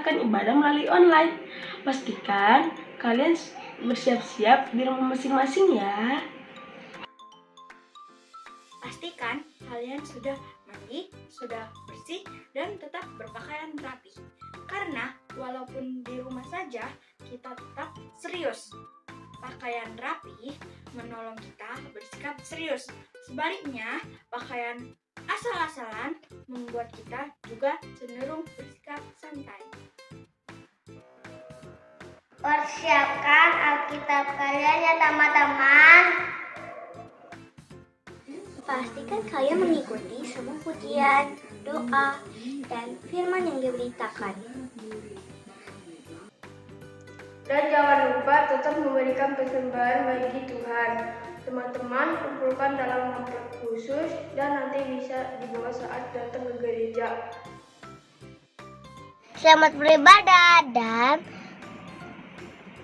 melaksanakan ibadah melalui online. Pastikan kalian bersiap-siap di rumah masing-masing ya. Pastikan kalian sudah mandi, sudah bersih, dan tetap berpakaian rapi. Karena walaupun di rumah saja, kita tetap serius. Pakaian rapi menolong kita bersikap serius. Sebaliknya, pakaian asal-asalan membuat kita juga cenderung bersikap santai. Persiapkan Alkitab kalian ya teman-teman. Pastikan kalian mengikuti semua pujian, doa, dan firman yang diberitakan. Dan jangan lupa tetap memberikan persembahan bagi Tuhan. Teman-teman kumpulkan dalam amplop khusus dan nanti bisa dibawa saat datang ke gereja. Selamat beribadah dan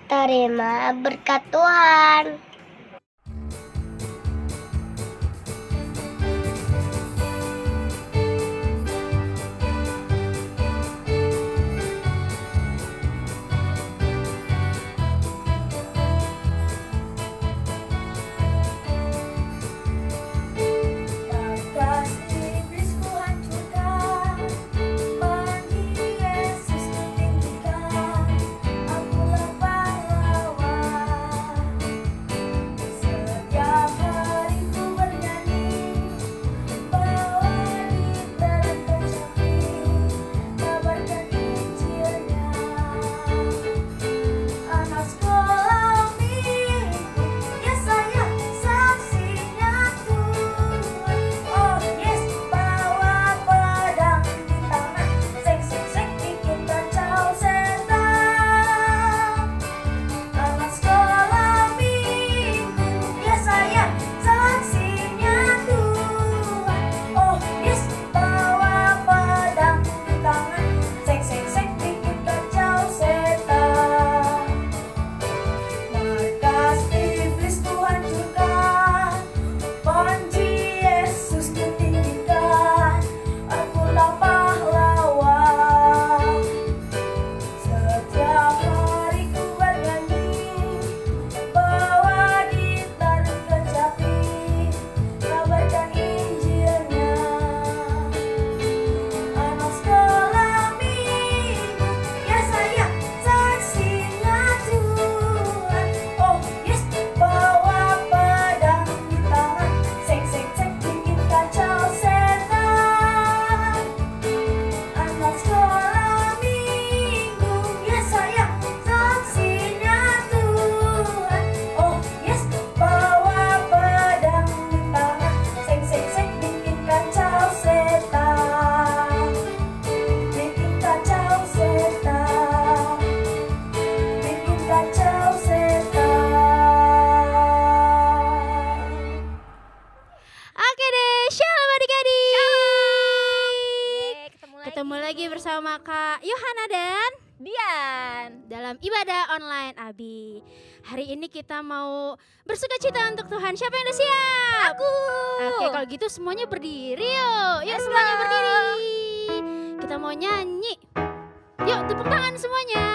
terima berkat Tuhan. Ketemu lagi bersama Kak Yohana dan Dian dalam ibadah online Abi. Hari ini kita mau bersukacita untuk Tuhan. Siapa yang udah siap? Aku. Oke, kalau gitu semuanya berdiri yuk. Yuk semuanya berdiri. Kita mau nyanyi. Yuk tepuk tangan semuanya.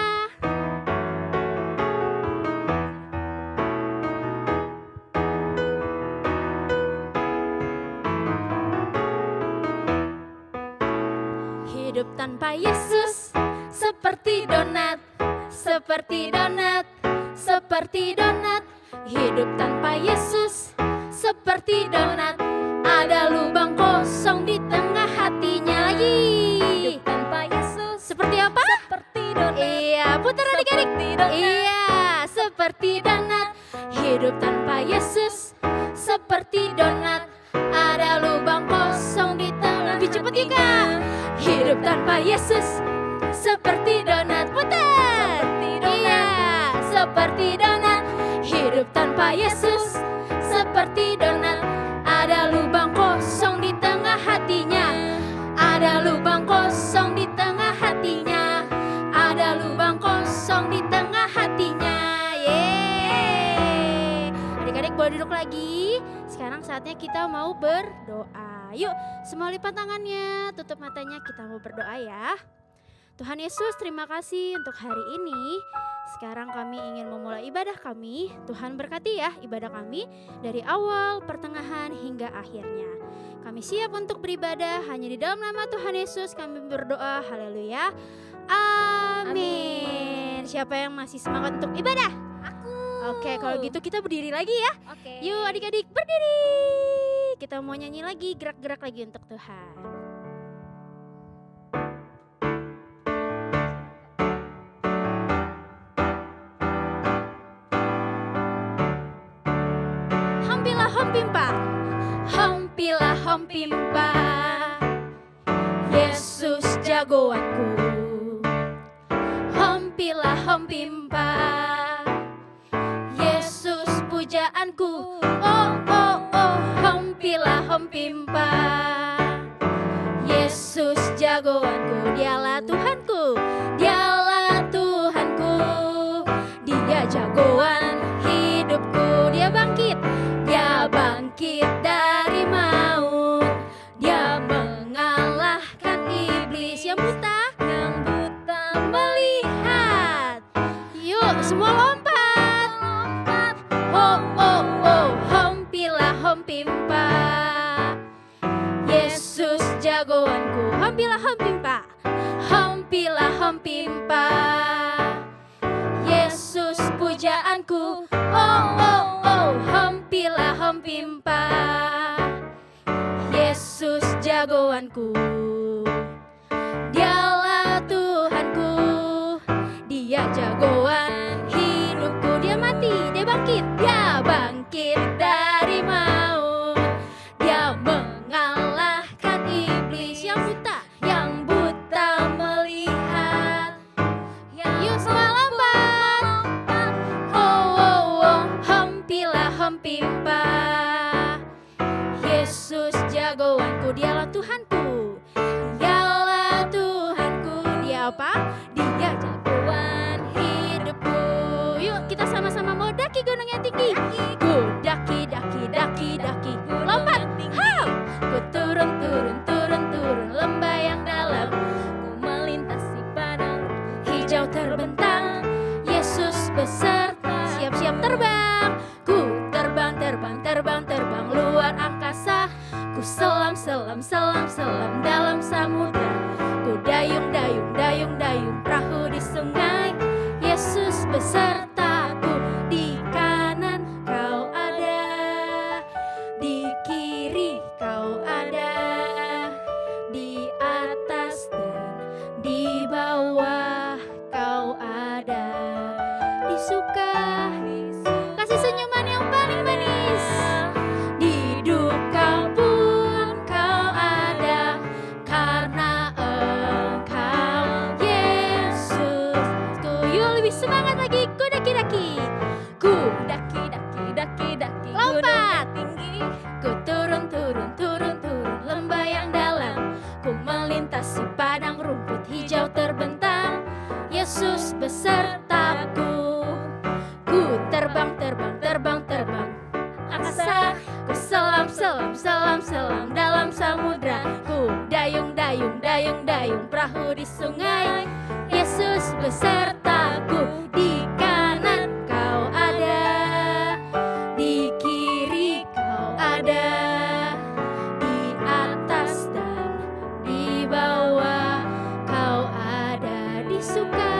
Hidup tanpa Yesus seperti donat, seperti donat, seperti donat. Hidup tanpa Yesus seperti donat, ada lubang kosong di tengah hatinya lagi. Hidup tanpa Yesus seperti apa? Seperti donat. Iya, putar adik-adik. Iya, seperti donat. Hidup tanpa Yesus seperti donat, ada lubang kosong di tengah. Lebih cepat yuk Kak. Hidup tanpa Yesus seperti donat. Putar. Iya, seperti donat. Hidup tanpa Yesus seperti donat, ada lubang kosong di tengah hatinya. Ada lubang kosong di tengah hatinya. Ada lubang kosong di tengah hatinya. Yeay. Adik-adik boleh duduk lagi. Sekarang saatnya kita mau berdoa. Yuk semua lipat tangannya, tutup matanya, kita mau berdoa ya. Tuhan Yesus, terima kasih untuk hari ini. Sekarang kami ingin memulai ibadah kami. Tuhan berkati ya ibadah kami dari awal, pertengahan hingga akhirnya. Kami siap untuk beribadah hanya di dalam nama Tuhan Yesus kami berdoa. Haleluya. Amin. Siapa yang masih semangat untuk ibadah? Aku. Oke, kalau gitu kita berdiri lagi ya. Oke. Yuk adik-adik berdiri. Kita mau nyanyi lagi, gerak-gerak lagi untuk Tuhan. Hampilah hompimpa, hampilah hompimpa, Yesus jagoanku. Hampilah hompimpa, Yesus pujaanku. Oh oh oh, hampilah hompimpa, Yesus jagoanku. Dialah Tuhanku, dialah Tuhanku, dia jagoan hidupku. Dia bangkit dari maut, dia mengalahkan iblis yang buta melihat. Yuk semua lompat. Oh oh oh, hampilah hompimpa, Yesus jagoanku. Hampilah hompimpa, hampilah hompimpa, Yesus pujaanku. Oh oh oh, hampilah hompimpa, Yesus jagoanku. Dialah Tuhanku, dia jagoan hidupku. Dia mati, dia bangkit dari maut, dia mengalahkan iblis yang buta melihat. Yuk semua lompat. Oh oh oh, hampilah hompimpa, Yesus jagoanku. Dialah Tuhanku, dialah Tuhanku. Dia apa? Dia jagoan hidupku. Yuk kita sama-sama mau daki gunung yang tinggi. Ku daki, ku lompat. Hau! Ku turun lembah yang dalam. Ku melintasi padang hijau terbentang. Yesus beserta, siap-siap terbang. Ku terbang luar angkasa. Ku selam dalam samudra. Ku dayung perahu di sungai. Yesus besertaku. Di kanan kau ada, di kiri kau ada, di atas dan di bawah kau ada. Disuka kasih senyuman yang paling manis. Di duka pun kau ada, karena Engkau Yesus. Yuk lebih semangat lagi. Ku daki, ku daki, lompat tinggi. Ku turun lembah yang dalam. Ku melintasi padang rumput hijau terbentang. Yesus besertaku. Ku terbang angkasa. Ku selam dalam samudra. Ku dayung perahu di sungai. Yesus besertaku. Di kanan kau ada, di kiri kau ada, di atas dan di bawah kau ada. Disuka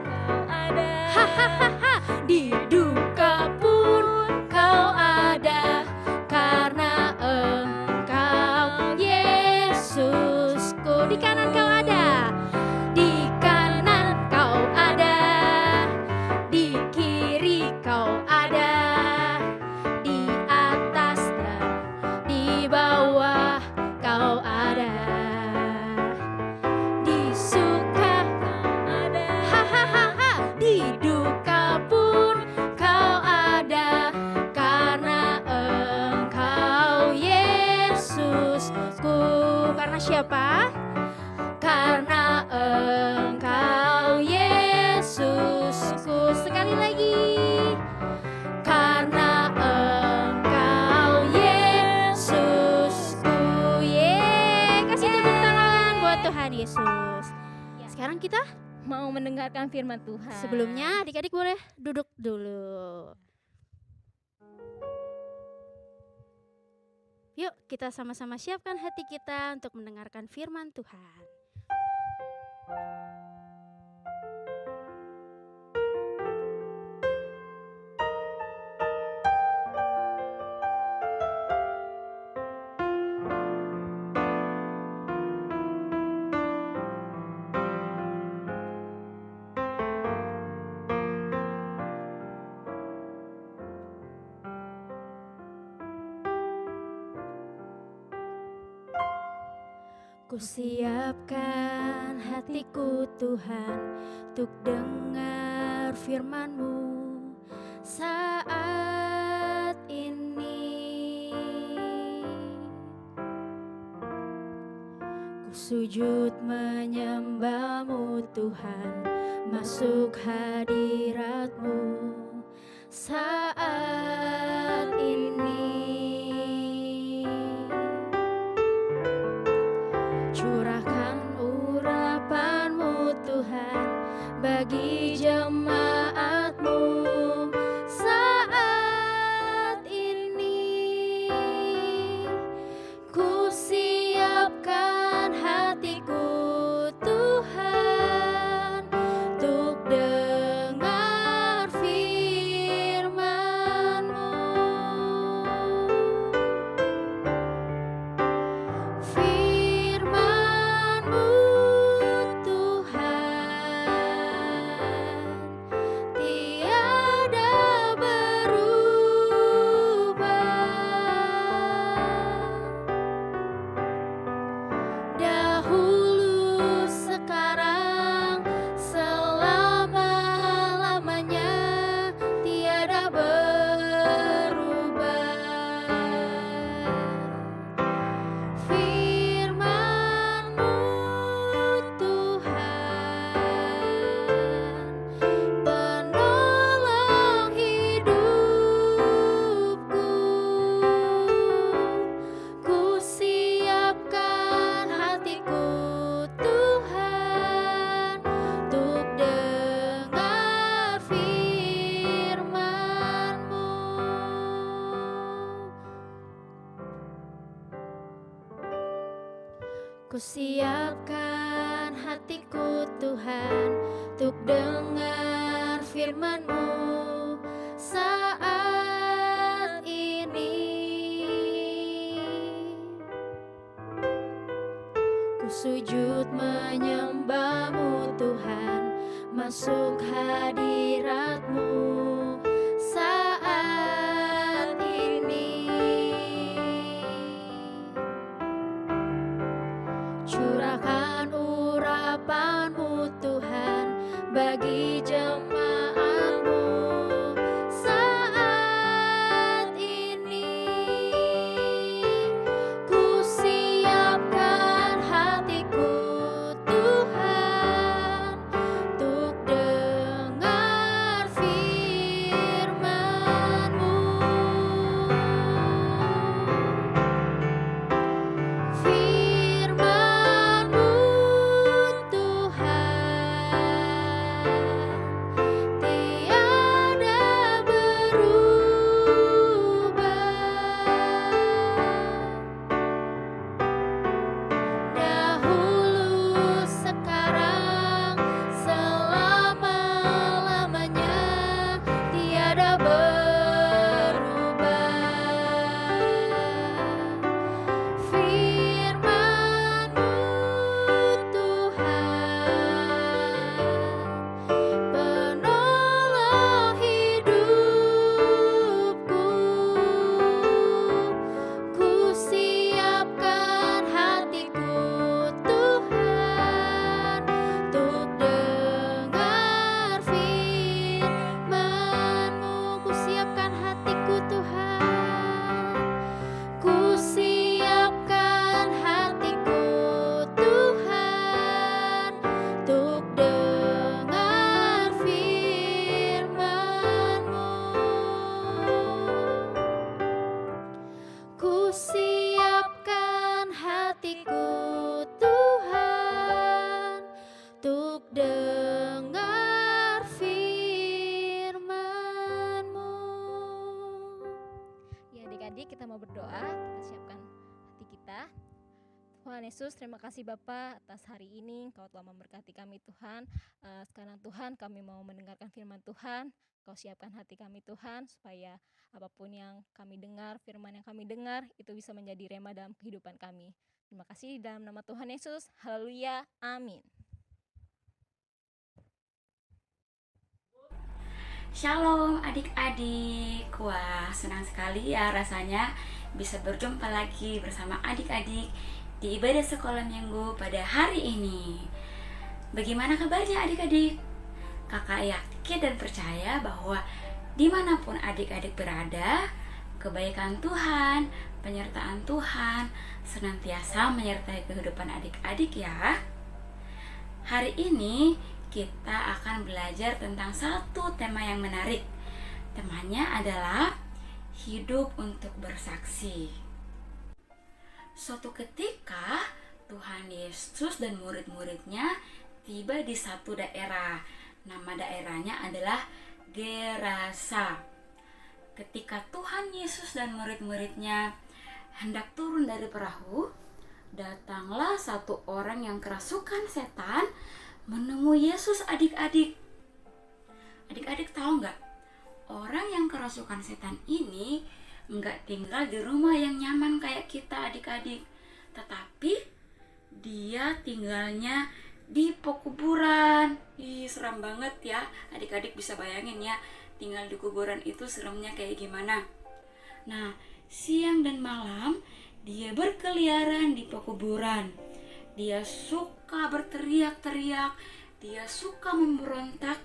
kau ada, hahaha. Di duka pun kau ada, karena Engkau Yesus. Di kanan kau ada, di kanan kau mau mendengarkan firman Tuhan. Sebelumnya adik-adik boleh duduk dulu. Yuk kita sama-sama siapkan hati kita untuk mendengarkan firman Tuhan. Kusiapkan hatiku Tuhan untuk dengar firman-Mu saat ini. Ku sujud menyembah-Mu Tuhan, masuk hadirat-Mu saat ini. Curahkan urapan-Mu Tuhan bagi jemaat-Mu saat ini. Ku siapkan hatiku Tuhan untuk dengar firman-Mu. Firman-Mu Tuhan tiada berubah. Dahulu, sekarang, selama-lamanya tiada berubah. Firman-Mu Tuhan, penolong hidupku. Ku siapkan hatiku Tuhan untuk dengar firman-Mu. Ku siapkan hatiku Tuhan untuk dengar firman-Mu saat ini. Ku sujud menyembah-Mu Tuhan, masuk hadirat-Mu saat ini. Curahkan urapan-Mu Tuhan bagi jemaat-Mu saat ini. Ku siapkan hatiku Tuhan untuk dengar firman-Mu. Firman-Mu Tuhan Yesus, terima kasih Bapa atas hari ini. Kau telah memberkati kami Tuhan. Sekarang Tuhan kami mau mendengarkan firman Tuhan. Kau siapkan hati kami Tuhan, supaya apapun yang kami dengar, firman yang kami dengar, itu bisa menjadi rema dalam kehidupan kami. Terima kasih dalam nama Tuhan Yesus. Haleluya. Amin. Shalom adik-adik. Wah, senang sekali ya rasanya bisa berjumpa lagi bersama adik-adik di ibadah sekolah minggu pada hari ini. Bagaimana kabarnya adik-adik? Kakak yakin dan percaya bahwa dimanapun adik-adik berada, kebaikan Tuhan, penyertaan Tuhan senantiasa menyertai kehidupan adik-adik ya. Hari ini kita akan belajar tentang satu tema yang menarik. Temanya adalah hidup untuk bersaksi. Suatu ketika Tuhan Yesus dan murid-muridnya tiba di satu daerah. Nama daerahnya adalah Gerasa. Ketika Tuhan Yesus dan murid-muridnya hendak turun dari perahu, datanglah satu orang yang kerasukan setan menemui Yesus adik-adik. Adik-adik tahu nggak? Orang yang kerasukan setan ini nggak tinggal di rumah yang nyaman kayak kita adik-adik. Tetapi dia tinggalnya di pekuburan. Ih, seram banget ya. Adik-adik bisa bayangin ya, tinggal di kuburan itu seremnya kayak gimana. Nah, siang dan malam dia berkeliaran di pekuburan. Dia suka berteriak-teriak, dia suka memberontak,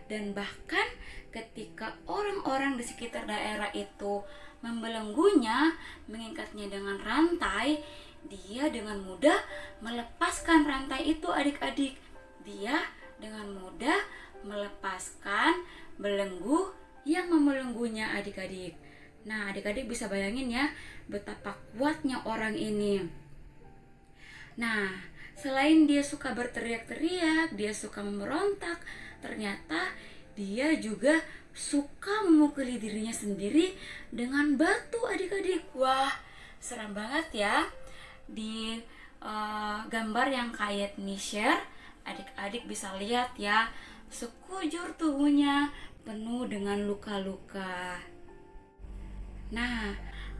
dan bahkan ketika orang-orang di sekitar daerah itu membelenggunya, mengikatnya dengan rantai, dia dengan mudah melepaskan rantai itu adik-adik. Dia dengan mudah melepaskan belenggu yang membelenggunya adik-adik. Nah, adik-adik bisa bayangin ya betapa kuatnya orang ini. Nah, selain dia suka berteriak-teriak, dia suka memberontak, ternyata dia juga suka memukuli dirinya sendiri dengan batu adik-adik. Wah, seram banget ya. Di gambar yang Kayet share, adik-adik bisa lihat ya, sekujur tubuhnya penuh dengan luka-luka. Nah,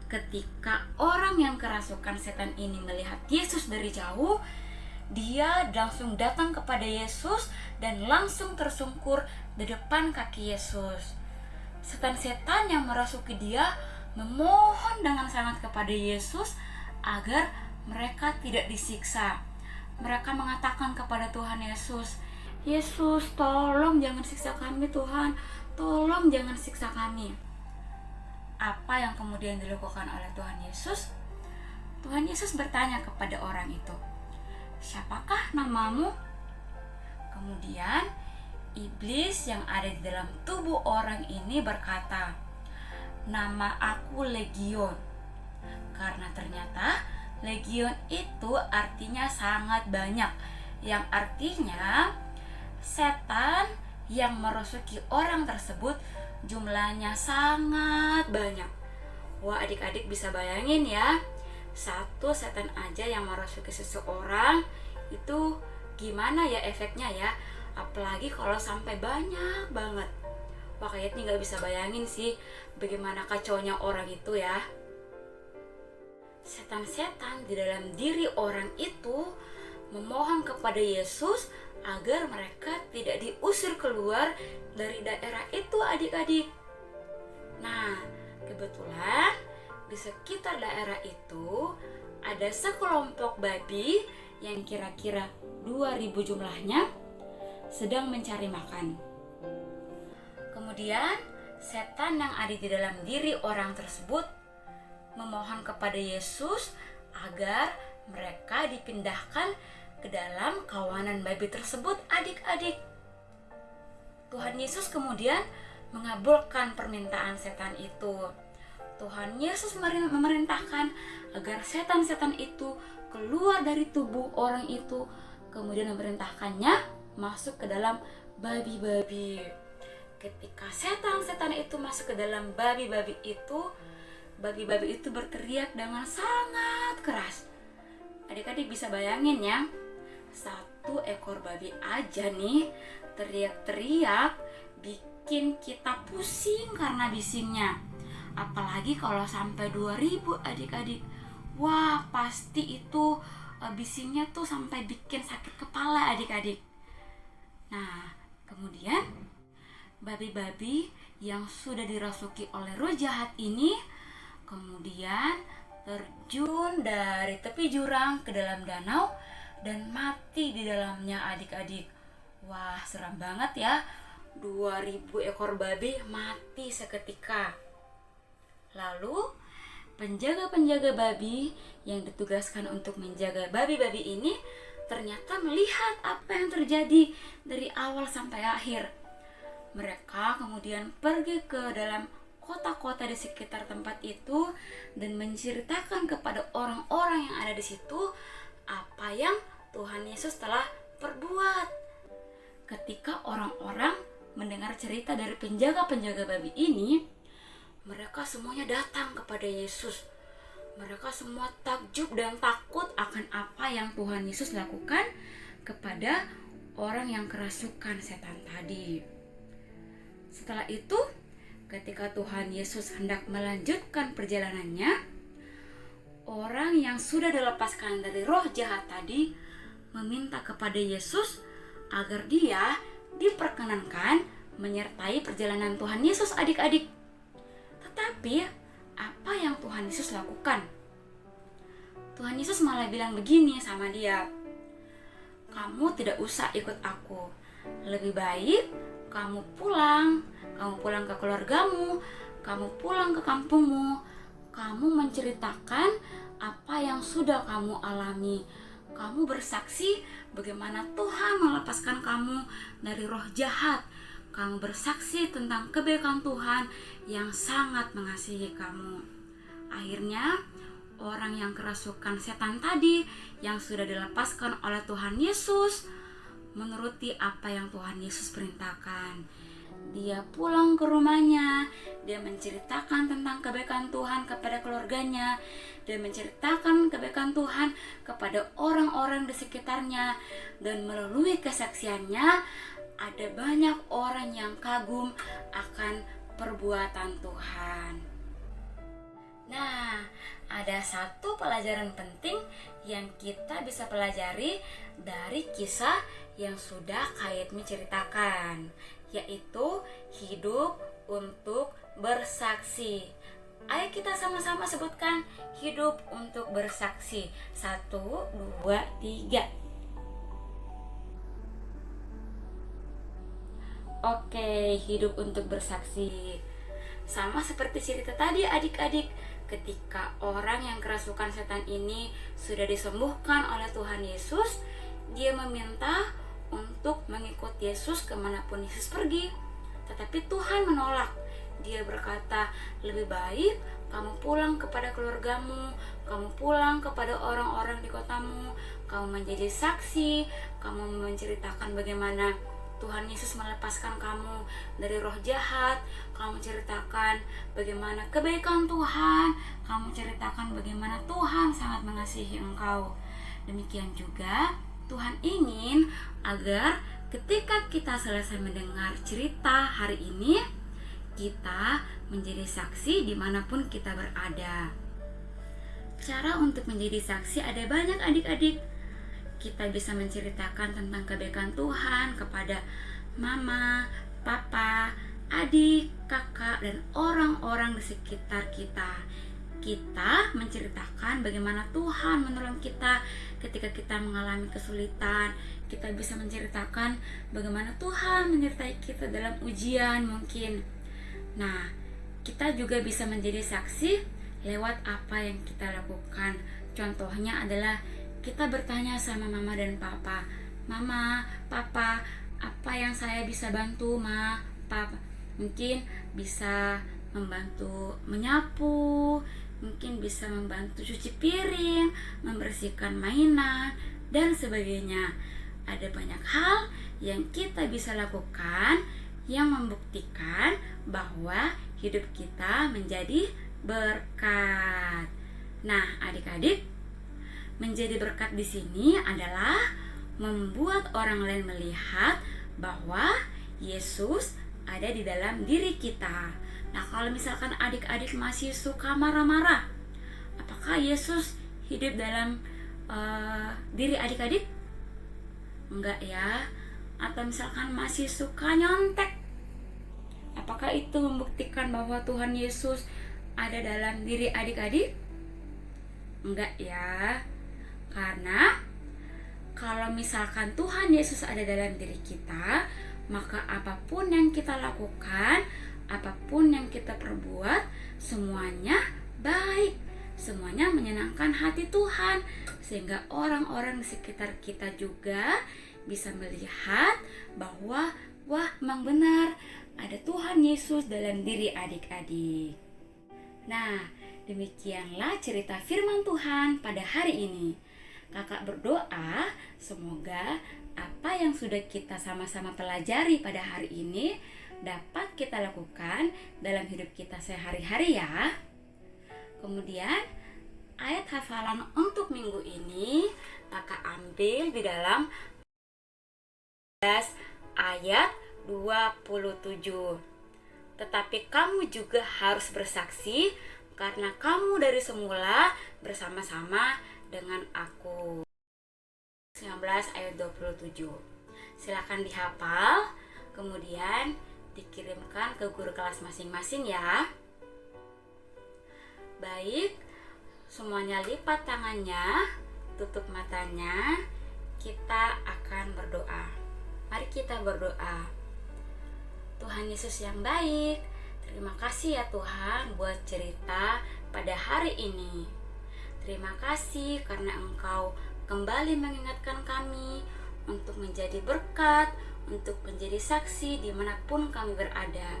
ketika orang yang kerasukan setan ini melihat Yesus dari jauh, dia langsung datang kepada Yesus dan langsung tersungkur di depan kaki Yesus. Setan-setan yang merasuki dia memohon dengan sangat kepada Yesus agar mereka tidak disiksa. Mereka mengatakan kepada Tuhan Yesus, "Yesus, tolong jangan siksa kami Tuhan, tolong jangan siksa kami." Apa yang kemudian dilakukan oleh Tuhan Yesus? Tuhan Yesus bertanya kepada orang itu, "Siapakah namamu?" Kemudian iblis yang ada di dalam tubuh orang ini berkata, "Nama aku Legion." Karena ternyata Legion itu artinya sangat banyak, yang artinya setan yang merasuki orang tersebut jumlahnya sangat banyak. Wah, adik-adik bisa bayangin ya, satu setan aja yang merasuki seseorang itu gimana ya efeknya ya, apalagi kalau sampai banyak banget. Wah, kayaknya nggak bisa bayangin sih bagaimana kacaunya orang itu ya. Setan-setan di dalam diri orang itu memohon kepada Yesus agar mereka tidak diusir keluar dari daerah itu adik-adik. Nah, kebetulan di sekitar daerah itu ada sekelompok babi yang kira-kira 2000 jumlahnya sedang mencari makan. Kemudian setan yang ada di dalam diri orang tersebut memohon kepada Yesus agar mereka dipindahkan ke dalam kawanan babi tersebut adik-adik. Tuhan Yesus kemudian mengabulkan permintaan setan itu. Tuhan Yesus memerintahkan agar setan-setan itu keluar dari tubuh orang itu, kemudian memerintahkannya masuk ke dalam babi-babi. Ketika setan-setan itu masuk ke dalam babi-babi itu berteriak dengan sangat keras. Adik-adik bisa bayangin ya, satu ekor babi aja nih teriak-teriak bikin kita pusing karena bisingnya. Apalagi kalau sampai 2000 adik-adik. Wah, pasti itu bisingnya tuh sampai bikin sakit kepala adik-adik. Nah, kemudian babi-babi yang sudah dirasuki oleh roh jahat ini kemudian terjun dari tepi jurang ke dalam danau dan mati di dalamnya adik-adik. Wah, seram banget ya. 2000 ekor babi mati seketika. Lalu penjaga-penjaga babi yang ditugaskan untuk menjaga babi-babi ini ternyata melihat apa yang terjadi dari awal sampai akhir. Mereka kemudian pergi ke dalam kota-kota di sekitar tempat itu dan menceritakan kepada orang-orang yang ada di situ apa yang Tuhan Yesus telah perbuat. Ketika orang-orang mendengar cerita dari penjaga-penjaga babi ini, mereka semuanya datang kepada Yesus. Mereka semua takjub dan takut akan apa yang Tuhan Yesus lakukan kepada orang yang kerasukan setan tadi. Setelah itu, ketika Tuhan Yesus hendak melanjutkan perjalanannya, orang yang sudah dilepaskan dari roh jahat tadi meminta kepada Yesus agar dia diperkenankan menyertai perjalanan Tuhan Yesus adik-adik. Tetapi apa yang Tuhan Yesus lakukan? Tuhan Yesus malah bilang begini sama dia, "Kamu tidak usah ikut aku. Lebih baik kamu pulang ke keluargamu, kamu pulang ke kampungmu, kamu menceritakan apa yang sudah kamu alami. Kamu bersaksi bagaimana Tuhan melepaskan kamu dari roh jahat. Kamu bersaksi tentang kebaikan Tuhan yang sangat mengasihi kamu." Akhirnya, orang yang kerasukan setan tadi yang sudah dilepaskan oleh Tuhan Yesus menuruti apa yang Tuhan Yesus perintahkan. Dia pulang ke rumahnya, dia menceritakan tentang kebaikan Tuhan kepada keluarganya, dia menceritakan kebaikan Tuhan kepada orang-orang di sekitarnya, dan melalui kesaksiannya ada banyak orang yang kagum akan perbuatan Tuhan. Nah, ada satu pelajaran penting yang kita bisa pelajari dari kisah yang sudah Kak Yetmi ceritakan, yaitu hidup untuk bersaksi. Ayo kita sama-sama sebutkan hidup untuk bersaksi. 1, 2, 3. Oke, hidup untuk bersaksi. Sama seperti cerita tadi adik-adik, ketika orang yang kerasukan setan ini sudah disembuhkan oleh Tuhan Yesus, dia meminta untuk mengikut Yesus kemanapun Yesus pergi. Tetapi Tuhan menolak. Dia berkata, "Lebih baik kamu pulang kepada keluargamu, kamu pulang kepada orang-orang di kotamu, kamu menjadi saksi, kamu menceritakan bagaimana Tuhan Yesus melepaskan kamu dari roh jahat, kamu ceritakan bagaimana kebaikan Tuhan, kamu ceritakan bagaimana Tuhan sangat mengasihi engkau." Demikian juga Tuhan ingin agar ketika kita selesai mendengar cerita hari ini, kita menjadi saksi dimanapun kita berada. Cara untuk menjadi saksi ada banyak adik-adik. Kita bisa menceritakan tentang kebaikan Tuhan kepada mama, papa, adik, kakak, dan orang-orang di sekitar kita. Kita menceritakan bagaimana Tuhan menolong kita ketika kita mengalami kesulitan. Kita bisa menceritakan bagaimana Tuhan menyertai kita dalam ujian mungkin. Nah, kita juga bisa menjadi saksi lewat apa yang kita lakukan. Contohnya adalah kita bertanya sama mama dan papa, "Mama, papa, apa yang saya bisa bantu, ma, papa?" Mungkin bisa membantu menyapu, mungkin bisa membantu cuci piring, membersihkan mainan, dan sebagainya. Ada banyak hal yang kita bisa lakukan yang membuktikan bahwa hidup kita menjadi berkat. Nah, adik-adik, Menjadi berkat di sini adalah membuat orang lain melihat bahwa Yesus ada di dalam diri kita. Nah, kalau misalkan adik-adik masih suka marah-marah, apakah Yesus hidup dalam diri adik-adik? Enggak ya. Atau misalkan masih suka nyontek, apakah itu membuktikan bahwa Tuhan Yesus ada dalam diri adik-adik? Enggak ya. Karena kalau misalkan Tuhan Yesus ada dalam diri kita, maka apapun yang kita lakukan, apapun yang kita perbuat, semuanya baik, semuanya menyenangkan hati Tuhan, sehingga orang-orang di sekitar kita juga bisa melihat bahwa wah, memang benar ada Tuhan Yesus dalam diri adik-adik. Nah, demikianlah cerita firman Tuhan pada hari ini. Kakak berdoa semoga apa yang sudah kita sama-sama pelajari pada hari ini dapat kita lakukan dalam hidup kita sehari-hari ya. Kemudian ayat hafalan untuk minggu ini kakak ambil di dalam ayat 27. Tetapi kamu juga harus bersaksi karena kamu dari semula bersama-sama dengan aku. 19 ayat 27. Silakan dihafal, kemudian dikirimkan ke guru kelas masing-masing ya. Baik, semuanya lipat tangannya, tutup matanya, kita akan berdoa. Mari kita berdoa. Tuhan Yesus yang baik, terima kasih ya Tuhan buat cerita pada hari ini. Terima kasih karena Engkau kembali mengingatkan kami untuk menjadi berkat, untuk menjadi saksi dimanapun kami berada.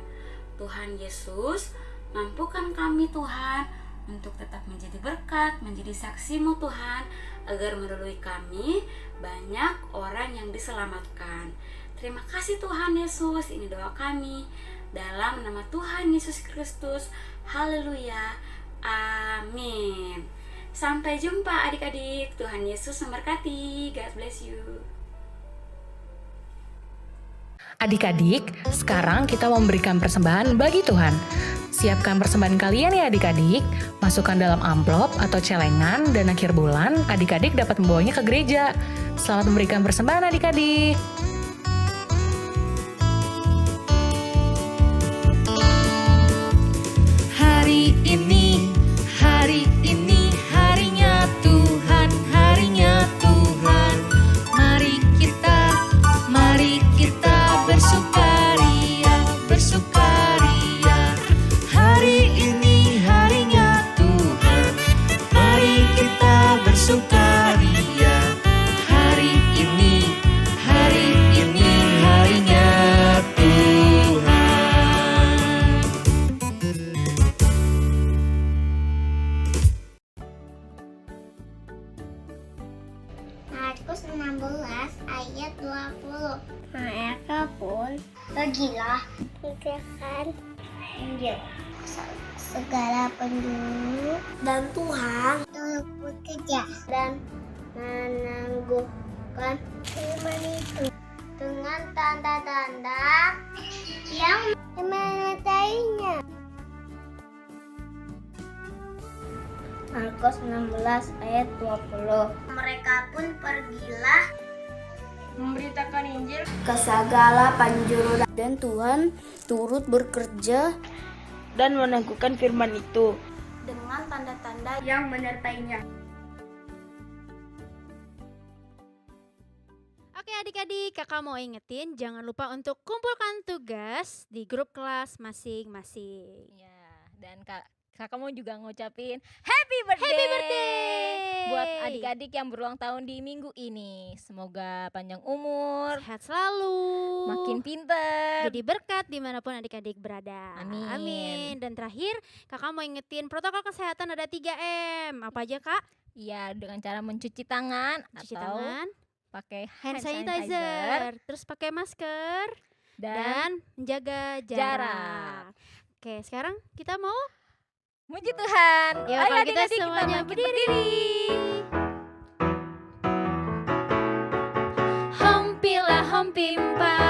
Tuhan Yesus, mampukan kami Tuhan untuk tetap menjadi berkat, menjadi saksi-Mu Tuhan, agar melalui kami banyak orang yang diselamatkan. Terima kasih Tuhan Yesus, ini doa kami dalam nama Tuhan Yesus Kristus. Haleluya, amin. Sampai jumpa adik-adik, Tuhan Yesus memberkati. God bless you. Adik-adik, sekarang kita memberikan persembahan bagi Tuhan. Siapkan persembahan kalian ya adik-adik, masukkan dalam amplop atau celengan dan akhir bulan adik-adik dapat membawanya ke gereja. Selamat memberikan persembahan adik-adik. Hari ini harinya Tuhan, harinya Tuhan. Mari kita bersukaria, bersukaria. Hari ini harinya Tuhan, mari kita bersukaria. Hari ini harinya Tuhan. Markus 16 ayat 20. Mereka pun pergilah mengerjakan Injil segala penjuru dan Tuhan turut bekerja dan menangguhkan firman itu dengan tanda-tanda yang menyertainya. Markus 16 ayat 20. Mereka pun pergilah Memberitakan Injil ke segala penjuru dan Tuhan turut bekerja Dan meneguhkan firman itu. dengan tanda-tanda yang menyertainya. Oke adik-adik, kakak mau ingetin jangan lupa untuk kumpulkan tugas di grup kelas masing-masing. Ya, dan kakak mau juga ngucapin happy birthday buat adik-adik yang berulang tahun di minggu ini. Semoga panjang umur, Sehat selalu, makin pinter. jadi berkat dimanapun adik-adik berada. Amin. Dan terakhir, kakak mau ingetin protokol kesehatan ada 3M. Apa aja kak? Ya, dengan cara mencuci tangan Cuci atau tangan, pakai hand sanitizer, terus pakai masker, dan menjaga jarak. Oke, sekarang kita mau muji Tuhan. ya Ayo kalau kita adik-adik, semuanya bangkit berdiri. mentimpa